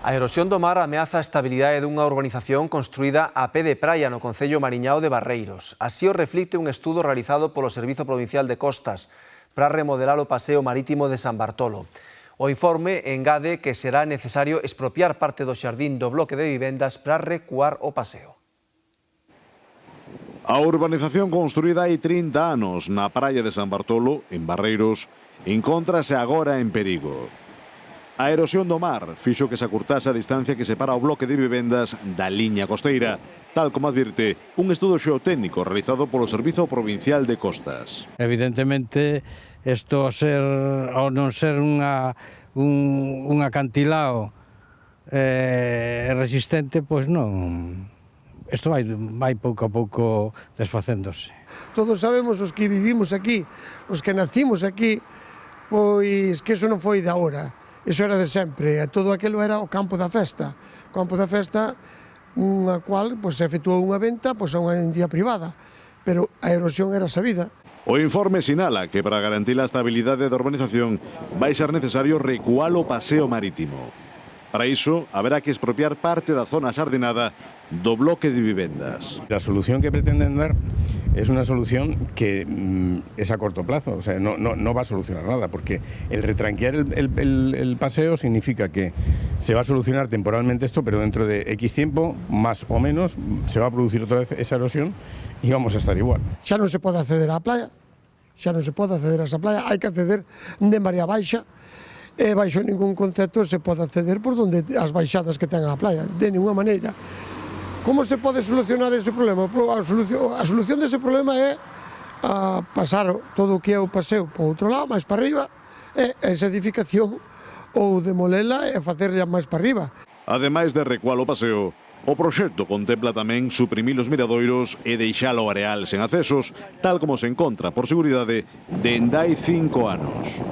A erosión do mar ameaza a estabilidade dunha urbanización construída a pé de praia no concello mariñao de Barreiros. Así o reflicte un estudo realizado polo Servizo Provincial de Costas para remodelar o paseo marítimo de San Bartolo. O informe engade que será necesario expropiar parte do xardín do bloque de vivendas para recuar o paseo. A urbanización construída hai 30 anos na praia de San Bartolo, en Barreiros, encóntrase agora en perigo. A erosión do mar fixo que se acurtase a distancia que separa o bloque de vivendas da liña costeira, tal como advirte un estudo xeotécnico realizado polo Servizo Provincial de Costas. Evidentemente, isto ao non ser un acantilao resistente, pois non. Isto vai pouco a pouco desfacéndose. Todos sabemos os que vivimos aquí, os que nacimos aquí, pois que iso non foi de agora. Iso era de sempre, e todo aquilo era o campo da festa. O campo da festa, unha cual se efectuou unha venta a unha entidade privada, pero a erosión era sabida. O informe sinala que para garantir a estabilidade da urbanización vai ser necesario recuar o paseo marítimo. Para iso, haberá que expropiar parte da zona xardinada do bloque de vivendas. La solución que pretenden dar es una solución que es a corto plazo, o sea, no va a solucionar nada, porque el retranquear el paseo significa que se va a solucionar temporalmente esto, pero dentro de X tiempo, más o menos, se va a producir otra vez esa erosión y vamos a estar igual. Xa non se pode acceder á playa, xa non se pode acceder a esa playa, hai que acceder de María Baixa, e baixo ningún concepto se pode acceder por donde as baixadas que ten a playa, de ninguna maneira. Como se pode solucionar ese problema? A solución dese problema é pasar todo o que é o paseo para outro lado, máis para arriba, e esa edificación ou demolela e facerla máis para arriba. Ademais de recuar o paseo, o proxecto contempla tamén suprimir os miradoiros e deixar o areal sen accesos, tal como se encontra por seguridade dende hai 5 anos.